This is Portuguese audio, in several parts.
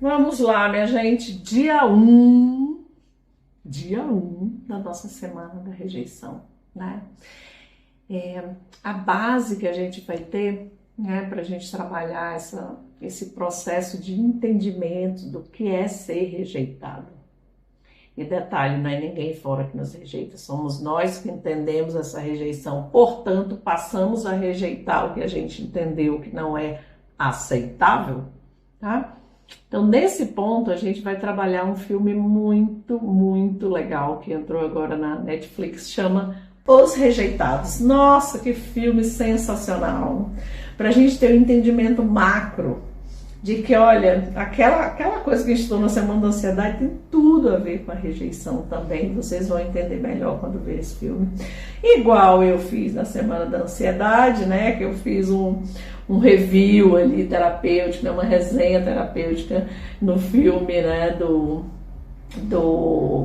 Vamos lá, minha gente, dia 1 da nossa semana da rejeição, né? A base que a gente vai ter, né, para a gente trabalhar esse processo de entendimento do que é ser rejeitado. E detalhe, não é ninguém fora que nos rejeita, somos nós que entendemos essa rejeição, portanto, passamos a rejeitar o que a gente entendeu que não é aceitável, tá? Então, nesse ponto, a gente vai trabalhar um filme muito legal que entrou agora na Netflix, chama Os Rejeitados. Nossa, que filme sensacional! Para a gente ter um entendimento macro de que, olha, aquela coisa que a gente estudou na Semana da Ansiedade tem tudo a ver com a rejeição também. Vocês vão entender melhor quando ver esse filme. Igual eu fiz na Semana da Ansiedade, né? Que eu fiz um review ali terapêutico, uma resenha terapêutica no filme, né? Do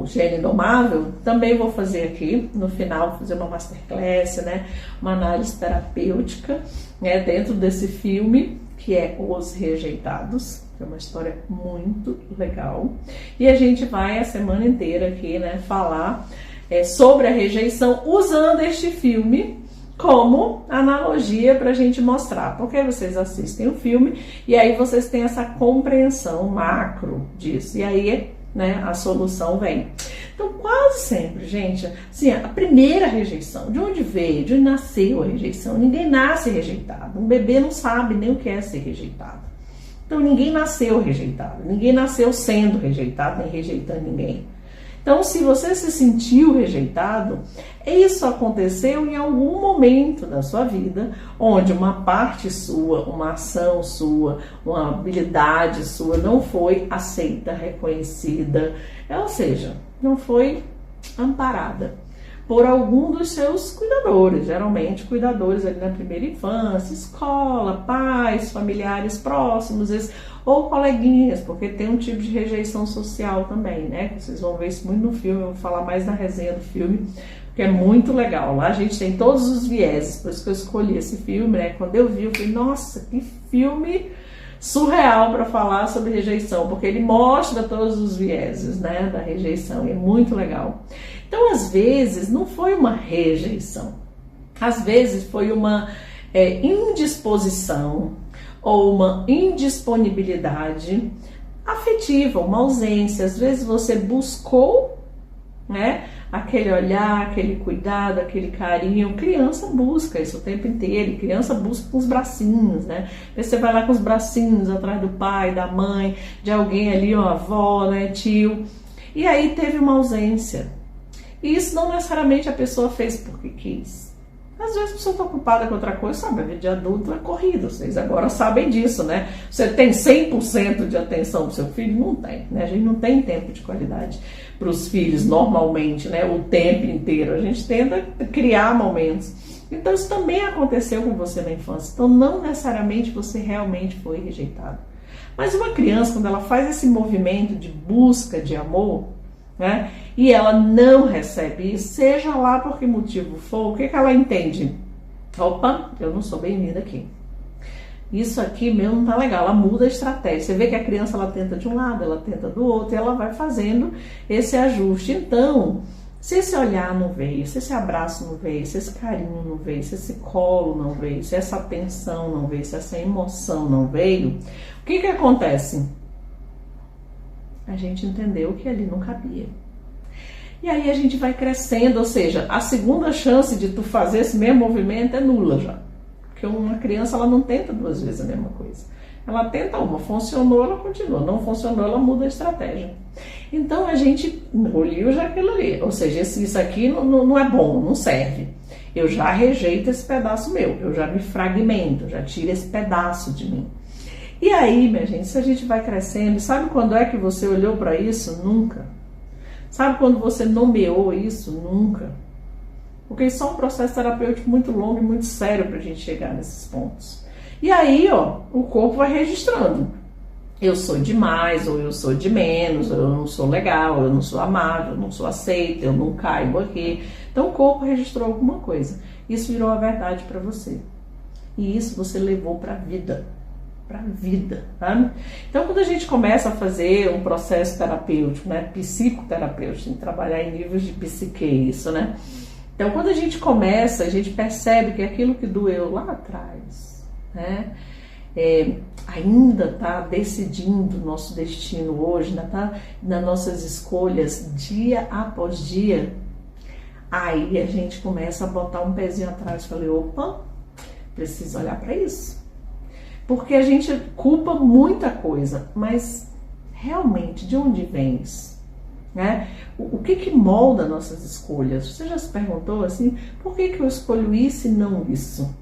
Gênio Indomável. Também vou fazer aqui no final, vou fazer uma masterclass, né? Uma análise terapêutica, né? Dentro desse filme, que é Os Rejeitados, que é uma história muito legal. E a gente vai a semana inteira aqui, né, falar sobre a rejeição usando este filme como analogia para a gente mostrar. Porque vocês assistem o filme e aí vocês têm essa compreensão macro disso. E aí, né, a solução vem. Então, quase sempre, gente, assim, a primeira rejeição, de onde veio, de onde nasceu a rejeição? Ninguém nasce rejeitado. Um bebê não sabe nem o que é ser rejeitado. Então, ninguém nasceu rejeitado. Ninguém nasceu sendo rejeitado, nem rejeitando ninguém. Então, se você se sentiu rejeitado, isso aconteceu em algum momento da sua vida, onde uma parte sua, uma ação sua, uma habilidade sua não foi aceita, reconhecida, ou seja, não foi amparada por algum dos seus cuidadores, geralmente cuidadores ali na primeira infância, escola, pais, familiares próximos, ou coleguinhas, porque tem um tipo de rejeição social também, né? Vocês vão ver isso muito no filme, eu vou falar mais na resenha do filme, que é muito legal. Lá a gente tem todos os vieses, por isso que eu escolhi esse filme, né? Quando eu vi, eu falei, nossa, que filme surreal para falar sobre rejeição, porque ele mostra todos os vieses, né, da rejeição, e é muito legal. Então, às vezes, não foi uma rejeição, às vezes foi uma indisposição ou uma indisponibilidade afetiva, uma ausência. Às vezes você buscou, né, aquele olhar, aquele cuidado, aquele carinho. Criança busca isso o tempo inteiro, criança busca com os bracinhos, né? Você vai lá com os bracinhos atrás do pai, da mãe, de alguém ali, ó, avó, né, tio. E aí teve uma ausência. E isso não necessariamente a pessoa fez porque quis. Às vezes a pessoa está ocupada com outra coisa, sabe? A vida de adulto é corrida, vocês agora sabem disso, né? Você tem 100% de atenção para o seu filho? Não tem, né? A gente não tem tempo de qualidade para os filhos normalmente, né? O tempo inteiro. A gente tenta criar momentos. Então isso também aconteceu com você na infância. Então não necessariamente você realmente foi rejeitado. Mas uma criança, quando ela faz esse movimento de busca de amor, né, e ela não recebe isso, seja lá por que motivo for, o que ela entende? Opa, eu não sou bem-vinda aqui. Isso aqui meu não tá legal. Ela muda a estratégia. Você vê que a criança, ela tenta de um lado, ela tenta do outro, e ela vai fazendo esse ajuste. Então, se esse olhar não veio, se esse abraço não veio, se esse carinho não veio, se esse colo não veio, se essa atenção não veio, se essa emoção não veio, o que acontece? A gente entendeu que ali não cabia. E aí a gente vai crescendo, ou seja, a segunda chance de tu fazer esse mesmo movimento é nula já. Porque uma criança, ela não tenta duas vezes a mesma coisa. Ela tenta uma, funcionou, ela continua, não funcionou, ela muda a estratégia. Então a gente engoliu já aquilo ali, ou seja, isso aqui não é bom, não serve. Eu já rejeito esse pedaço meu, eu já me fragmento, já tiro esse pedaço de mim. E aí, minha gente, se a gente vai crescendo, sabe quando é que você olhou para isso? Nunca. Sabe quando você nomeou isso? Nunca. Porque isso é um processo terapêutico muito longo e muito sério para a gente chegar nesses pontos. E aí, ó, o corpo vai registrando. Eu sou demais, ou eu sou de menos, ou eu não sou legal, ou eu não sou amável, eu não sou aceita, eu não caibo aqui. Então o corpo registrou alguma coisa. Isso virou a verdade para você. E isso você levou para a vida. para a vida, tá? Então, quando a gente começa a fazer um processo terapêutico, né, psicoterapêutico, tem que trabalhar em níveis de psique isso, né? Então, quando a gente começa, a gente percebe que aquilo que doeu lá atrás, né, ainda está decidindo o nosso destino hoje, ainda está nas nossas escolhas dia após dia. Aí a gente começa a botar um pezinho atrás e falei, opa, preciso olhar para isso. Porque a gente culpa muita coisa, mas realmente de onde vem isso? Né? O que molda nossas escolhas? Você já se perguntou assim, por que eu escolho isso e não isso?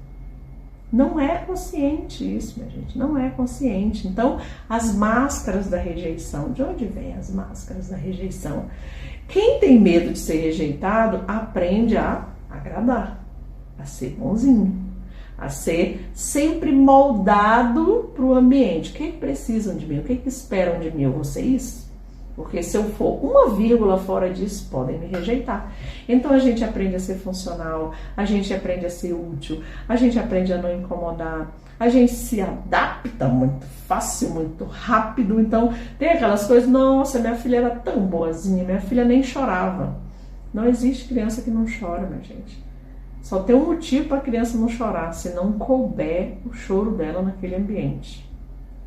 Não é consciente isso, minha gente, não é consciente. Então, as máscaras da rejeição, de onde vêm as máscaras da rejeição? Quem tem medo de ser rejeitado aprende a agradar, a ser bonzinho, a ser sempre moldado para o ambiente. O que precisam de mim? O que esperam de mim? Eu vou ser isso? Porque se eu for uma vírgula fora disso, podem me rejeitar. Então a gente aprende a ser funcional, a gente aprende a ser útil, a gente aprende a não incomodar, a gente se adapta muito fácil, muito rápido. Então tem aquelas coisas, nossa, minha filha era tão boazinha, minha filha nem chorava. Não existe criança que não chora, minha gente. Só tem um motivo para a criança não chorar, se não couber o choro dela naquele ambiente.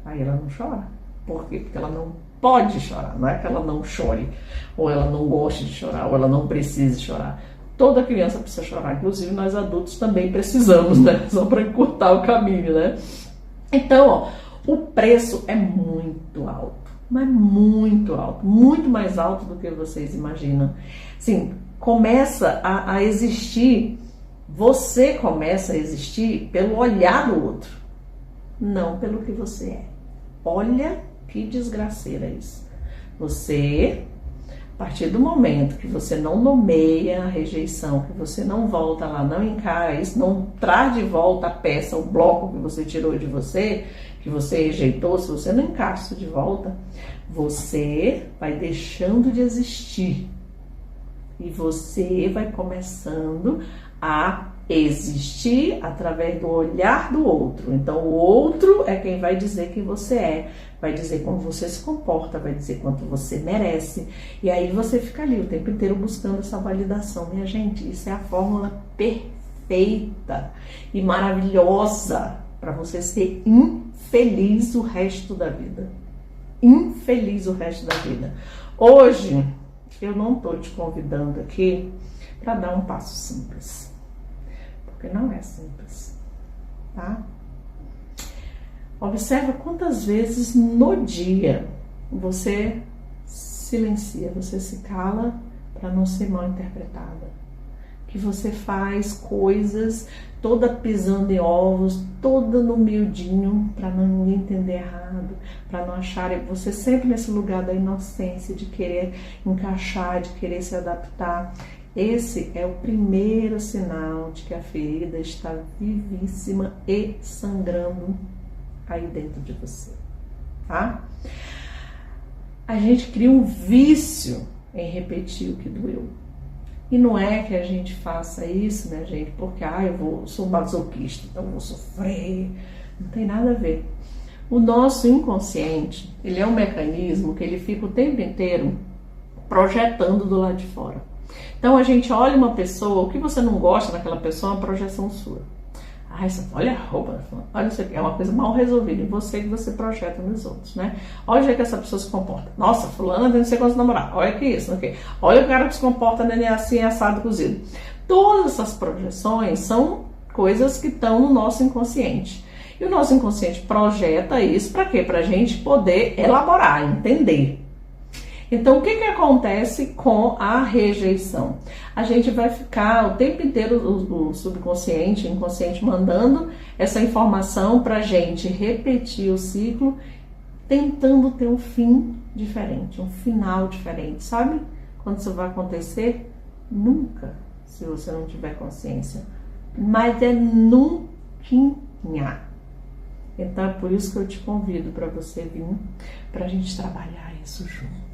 Aí ela não chora. Por quê? Porque ela não pode chorar, não é que ela não chore, ou ela não goste de chorar, ou ela não precise chorar. Toda criança precisa chorar, inclusive nós adultos também precisamos, né? Só para encurtar o caminho, né? Então, ó, o preço é muito alto, mas muito alto, muito mais alto do que vocês imaginam. Assim, começa a existir, você começa a existir pelo olhar do outro, não pelo que você é. Olha que desgraceira isso. Você, a partir do momento que você não nomeia a rejeição, que você não volta lá, não encara isso, não traz de volta a peça, o bloco que você tirou de você, que você rejeitou, se você não encara isso de volta, você vai deixando de existir. E você vai começando a existir através do olhar do outro. Então, o outro é quem vai dizer quem você é, vai dizer como você se comporta, vai dizer quanto você merece. E aí você fica ali o tempo inteiro buscando essa validação. Minha gente, isso é a fórmula perfeita e maravilhosa para você ser infeliz o resto da vida. Infeliz o resto da vida. Hoje, eu não estou te convidando aqui para dar um passo simples. Porque não é simples, tá? Observa quantas vezes no dia você silencia, você se cala para não ser mal interpretada. Que você faz coisas toda pisando em ovos, toda no miudinho, para ninguém entender errado, para não achar você sempre nesse lugar da inocência, de querer encaixar, de querer se adaptar. Esse é o primeiro sinal de que a ferida está vivíssima e sangrando aí dentro de você, tá? A gente cria um vício em repetir o que doeu. E não é que a gente faça isso, né, gente, porque eu sou masoquista, então eu vou sofrer. Não tem nada a ver. O nosso inconsciente, ele é um mecanismo que ele fica o tempo inteiro projetando do lado de fora. Então a gente olha uma pessoa, o que você não gosta daquela pessoa é uma projeção sua. Olha a roupa, olha isso aqui, é uma coisa mal resolvida em você que você projeta nos outros, né? Olha o jeito que essa pessoa se comporta. Nossa, fulana tem não sei quantos namorados, olha que isso, okay? Olha o cara que se comporta assim, assado, cozido. Todas essas projeções são coisas que estão no nosso inconsciente. E o nosso inconsciente projeta isso para quê? Para a gente poder elaborar, entender. Então, o que acontece com a rejeição? A gente vai ficar o tempo inteiro, o subconsciente, o inconsciente, mandando essa informação para a gente repetir o ciclo, tentando ter um fim diferente, um final diferente, sabe? Quando isso vai acontecer? Nunca, se você não tiver consciência. Mas é nunca. Então, é por isso que eu te convido para você vir, para a gente trabalhar isso junto.